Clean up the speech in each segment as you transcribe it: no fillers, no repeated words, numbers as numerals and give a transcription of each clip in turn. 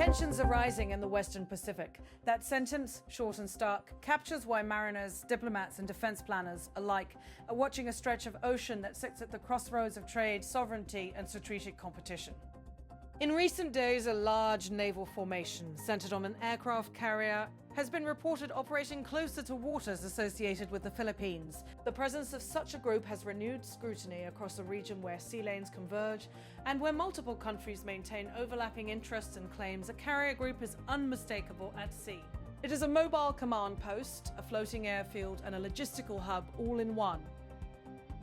Tensions are rising in the Western Pacific. That sentence, short and stark, captures why mariners, diplomats and defense planners alike are watching a stretch of ocean that sits at the crossroads of trade, sovereignty and strategic competition. In recent days, a large naval formation centered on an aircraft carrier has been reported operating closer to waters associated with the Philippines. The presence of such a group has renewed scrutiny across a region where sea lanes converge and where multiple countries maintain overlapping interests and claims. A carrier group is unmistakable at sea. It is a mobile command post, a floating airfield and a logistical hub all in one.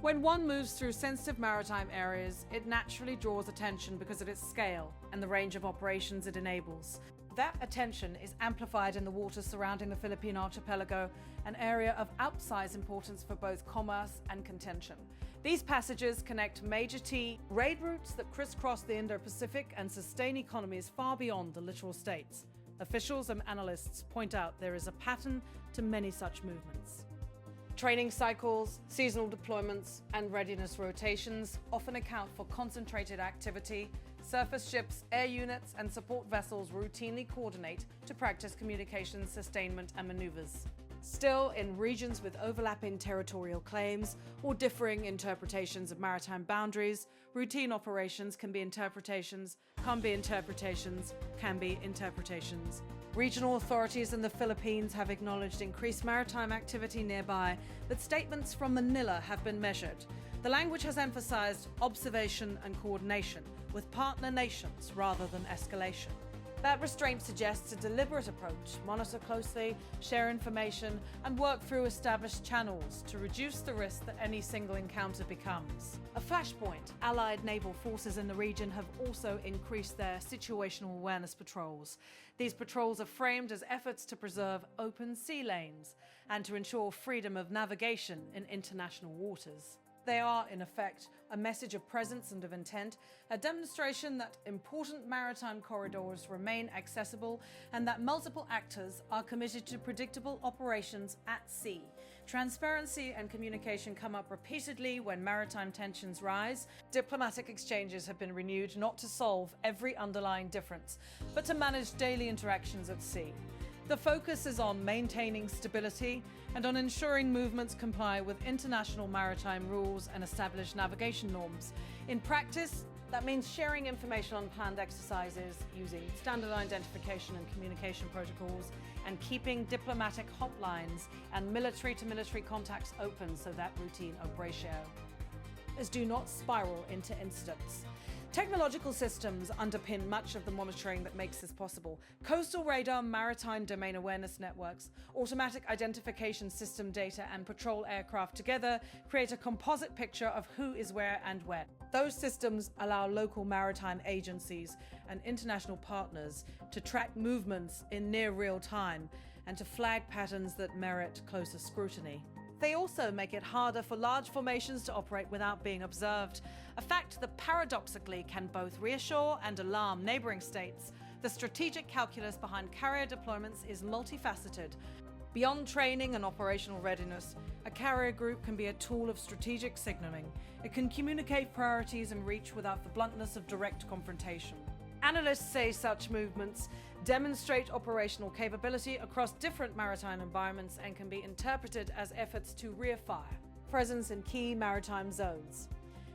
When one moves through sensitive maritime areas, it naturally draws attention because of its scale and the range of operations it enables. That attention is amplified in the waters surrounding the Philippine archipelago, an area of outsized importance for both commerce and contention. These passages connect major trade routes that crisscross the Indo-Pacific and sustain economies far beyond the littoral states. Officials and analysts point out there is a pattern to many such movements. Training cycles, seasonal deployments, and readiness rotations often account for concentrated activity. Surface ships, air units, and support vessels routinely coordinate to practice communications, sustainment, and maneuvers. Still, in regions with overlapping territorial claims or differing interpretations of maritime boundaries, routine operations can be interpretations, can be interpretations. Regional authorities in the Philippines have acknowledged increased maritime activity nearby, but statements from Manila have been measured. The language has emphasized observation and coordination with partner nations rather than escalation. That restraint suggests a deliberate approach: monitor closely, share information, and work through established channels to reduce the risk that any single encounter becomes a flashpoint. Allied naval forces in the region have also increased their situational awareness patrols. These patrols are framed as efforts to preserve open sea lanes and to ensure freedom of navigation in international waters. They are, in effect, a message of presence and of intent, a demonstration that important maritime corridors remain accessible and that multiple actors are committed to predictable operations at sea. Transparency and communication come up repeatedly when maritime tensions rise. Diplomatic exchanges have been renewed not to solve every underlying difference, but to manage daily interactions at sea. The focus is on maintaining stability and on ensuring movements comply with international maritime rules and established navigation norms. In practice, that means sharing information on planned exercises, using standard identification and communication protocols, and keeping diplomatic hotlines and military-to-military contacts open so that routine operatio do not spiral into incidents. Technological systems underpin much of the monitoring that makes this possible. Coastal radar, maritime domain awareness networks, automatic identification system data, and patrol aircraft together create a composite picture of who is where and when. Those systems allow local maritime agencies and international partners to track movements in near real time and to flag patterns that merit closer scrutiny. They also make it harder for large formations to operate without being observed, a fact that paradoxically can both reassure and alarm neighboring states. The strategic calculus behind carrier deployments is multifaceted. Beyond training and operational readiness, a carrier group can be a tool of strategic signaling. It can communicate priorities and reach without the bluntness of direct confrontation. Analysts say such movements demonstrate operational capability across different maritime environments and can be interpreted as efforts to reaffirm presence in key maritime zones.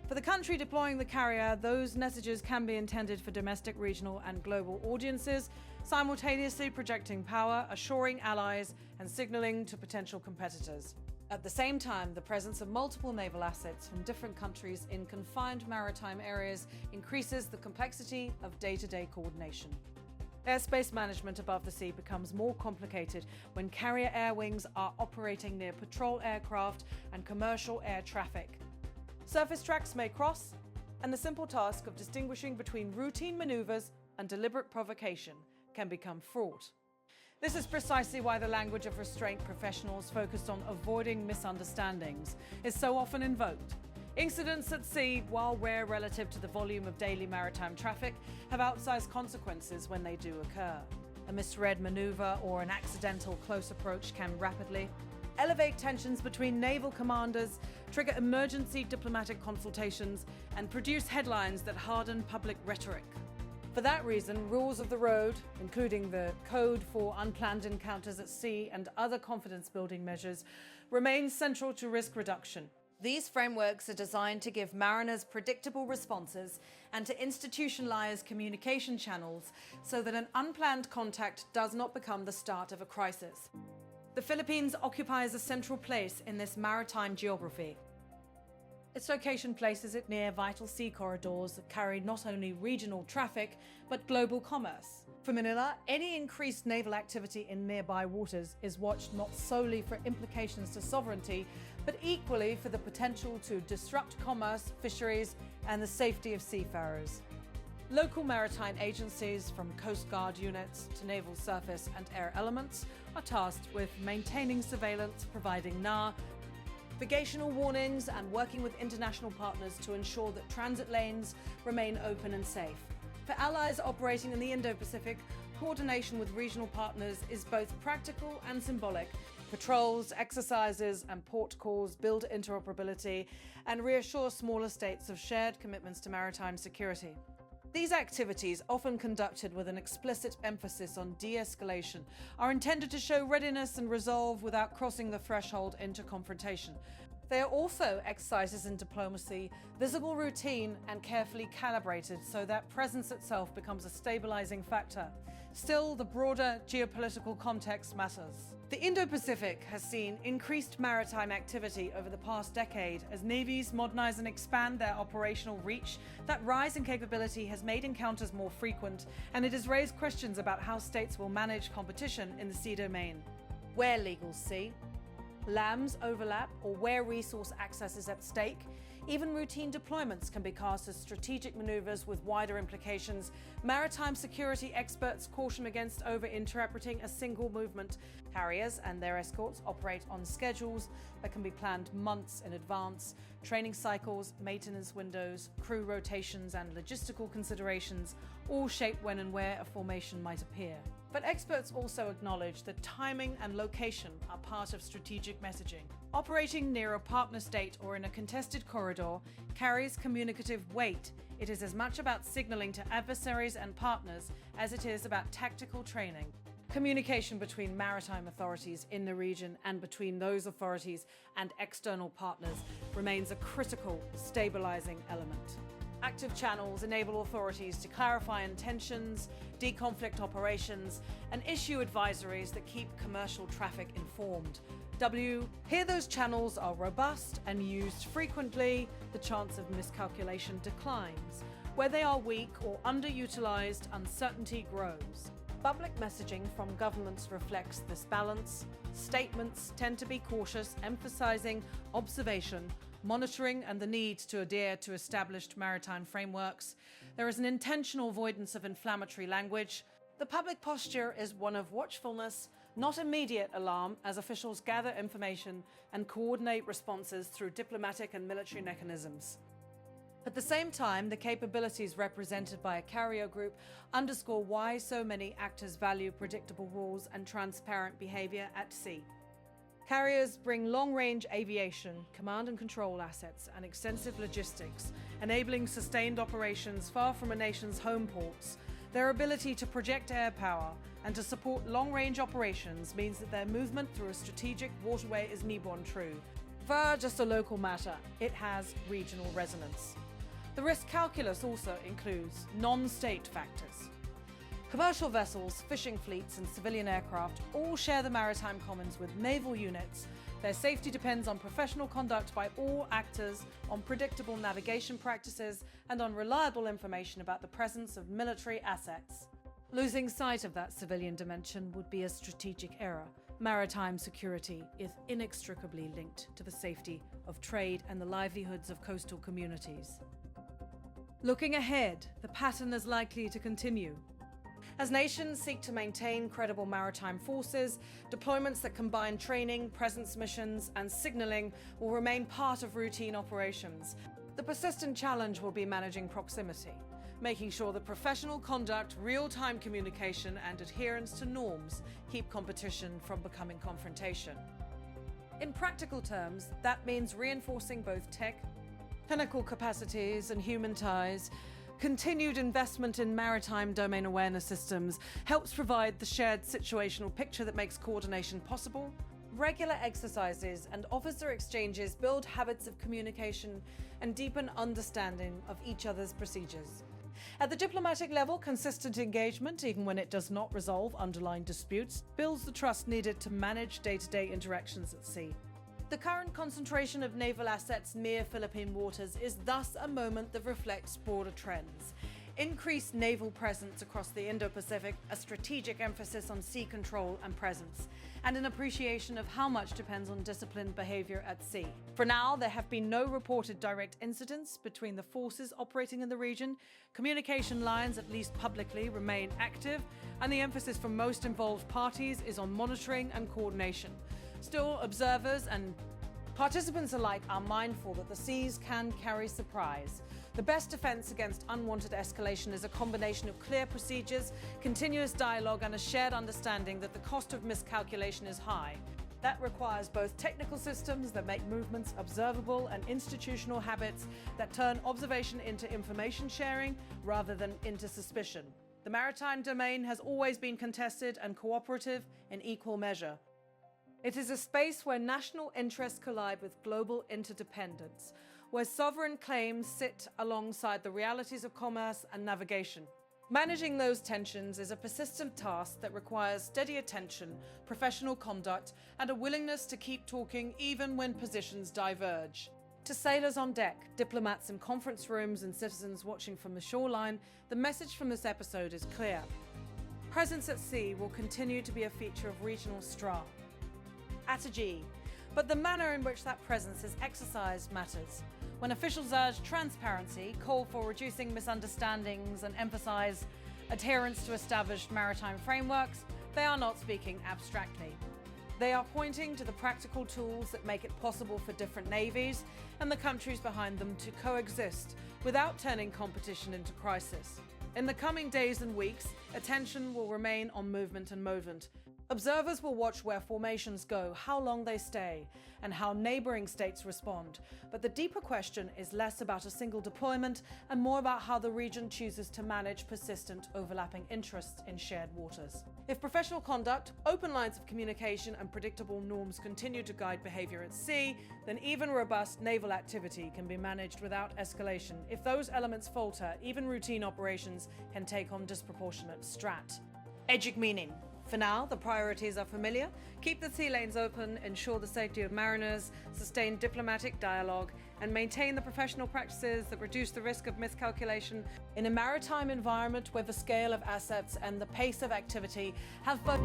For the country deploying the carrier, those messages can be intended for domestic, regional, and global audiences, simultaneously projecting power, assuring allies, and signaling to potential competitors. At the same time, the presence of multiple naval assets from different countries in confined maritime areas increases the complexity of day-to-day coordination. Airspace management above the sea becomes more complicated when carrier air wings are operating near patrol aircraft and commercial air traffic. Surface tracks may cross, and the simple task of distinguishing between routine maneuvers and deliberate provocation can become fraught. This is precisely why the language of restraint professionals focused on avoiding misunderstandings is so often invoked. Incidents at sea, while rare relative to the volume of daily maritime traffic, have outsized consequences when they do occur. A misread maneuver or an accidental close approach can rapidly elevate tensions between naval commanders, trigger emergency diplomatic consultations, and produce headlines that harden public rhetoric. For that reason, rules of the road, including the Code for Unplanned Encounters at Sea and other confidence-building measures, remain central to risk reduction. These frameworks are designed to give mariners predictable responses and to institutionalize communication channels so that an unplanned contact does not become the start of a crisis. The Philippines occupies a central place in this maritime geography. Its location places it near vital sea corridors that carry not only regional traffic, but global commerce. For Manila, any increased naval activity in nearby waters is watched not solely for implications to sovereignty, but equally for the potential to disrupt commerce, fisheries, and the safety of seafarers. Local maritime agencies, from Coast Guard units to naval surface and air elements, are tasked with maintaining surveillance, providing navigational warnings, and working with international partners to ensure that transit lanes remain open and safe. For allies operating in the Indo-Pacific, coordination with regional partners is both practical and symbolic. Patrols, exercises, and port calls build interoperability and reassure smaller states of shared commitments to maritime security. These activities, often conducted with an explicit emphasis on de-escalation, are intended to show readiness and resolve without crossing the threshold into confrontation. They are also exercises in diplomacy, visible, routine, and carefully calibrated so that presence itself becomes a stabilizing factor. Still, the broader geopolitical context matters. The Indo-Pacific has seen increased maritime activity over the past decade as navies modernize and expand their operational reach. That rise in capability has made encounters more frequent, and it has raised questions about how states will manage competition in the sea domain. Where legal sea, LAMs overlap, or where resource access is at stake, even routine deployments can be cast as strategic maneuvers with wider implications. Maritime security experts caution against over-interpreting a single movement. Carriers and their escorts operate on schedules that can be planned months in advance. Training cycles, maintenance windows, crew rotations, and logistical considerations all shape when and where a formation might appear. But experts also acknowledge that timing and location are part of strategic messaging. Operating near a partner state or in a contested corridor carries communicative weight. It is as much about signaling to adversaries and partners as it is about tactical training. Communication between maritime authorities in the region and between those authorities and external partners remains a critical stabilizing element. Active channels enable authorities to clarify intentions, deconflict operations, and issue advisories that keep commercial traffic informed. Here those channels are robust and used frequently, the chance of miscalculation declines. Where they are weak or underutilized, uncertainty grows. Public messaging from governments reflects this balance. Statements tend to be cautious, emphasizing observation, monitoring, and the need to adhere to established maritime frameworks. There is an intentional avoidance of inflammatory language. The public posture is one of watchfulness, not immediate alarm, as officials gather information and coordinate responses through diplomatic and military mechanisms. At the same time, the capabilities represented by a carrier group underscore why so many actors value predictable rules and transparent behavior at sea. Carriers bring long-range aviation, command and control assets, and extensive logistics, enabling sustained operations far from a nation's home ports. Their ability to project air power and to support long-range operations means that their movement through a strategic waterway is newborn true. Far just a local matter, it has regional resonance. The risk calculus also includes non-state factors. Commercial vessels, fishing fleets, and civilian aircraft all share the maritime commons with naval units. Their safety depends on professional conduct by all actors, on predictable navigation practices, and on reliable information about the presence of military assets. Losing sight of that civilian dimension would be a strategic error. Maritime security is inextricably linked to the safety of trade and the livelihoods of coastal communities. Looking ahead, the pattern is likely to continue. As nations seek to maintain credible maritime forces, deployments that combine training, presence missions, and signaling will remain part of routine operations. The persistent challenge will be managing proximity, making sure that professional conduct, real-time communication, and adherence to norms keep competition from becoming confrontation. In practical terms, that means reinforcing both technical capacities and human ties, Continued investment in maritime domain awareness systems helps provide the shared situational picture that makes coordination possible. Regular exercises and officer exchanges build habits of communication and deepen understanding of each other's procedures. At the diplomatic level, consistent engagement, even when it does not resolve underlying disputes, builds the trust needed to manage day-to-day interactions at sea. The current concentration of naval assets near Philippine waters is thus a moment that reflects broader trends. Increased naval presence across the Indo-Pacific, a strategic emphasis on sea control and presence, and an appreciation of how much depends on disciplined behavior at sea. For now, there have been no reported direct incidents between the forces operating in the region. Communication lines, at least publicly, remain active, and the emphasis from most involved parties is on monitoring and coordination. Still, observers and participants alike are mindful that the seas can carry surprise. The best defense against unwanted escalation is a combination of clear procedures, continuous dialogue, and a shared understanding that the cost of miscalculation is high. That requires both technical systems that make movements observable and institutional habits that turn observation into information sharing rather than into suspicion. The maritime domain has always been contested and cooperative in equal measure. It is a space where national interests collide with global interdependence, where sovereign claims sit alongside the realities of commerce and navigation. Managing those tensions is a persistent task that requires steady attention, professional conduct, and a willingness to keep talking even when positions diverge. To sailors on deck, diplomats in conference rooms, and citizens watching from the shoreline, the message from this episode is clear. Presence at sea will continue to be a feature of regional strategy, but the manner in which that presence is exercised matters. When officials urge transparency, call for reducing misunderstandings, and emphasize adherence to established maritime frameworks, they are not speaking abstractly. They are pointing to the practical tools that make it possible for different navies and the countries behind them to coexist without turning competition into crisis. In the coming days and weeks, attention will remain on movement and movement. Observers will watch where formations go, how long they stay, and how neighboring states respond. But the deeper question is less about a single deployment and more about how the region chooses to manage persistent overlapping interests in shared waters. If professional conduct, open lines of communication, and predictable norms continue to guide behavior at sea, then even robust naval activity can be managed without escalation. If those elements falter, even routine operations can take on disproportionate strategic meaning. For now, the priorities are familiar. Keep the sea lanes open, ensure the safety of mariners, sustain diplomatic dialogue, and maintain the professional practices that reduce the risk of miscalculation in a maritime environment where the scale of assets and the pace of activity have both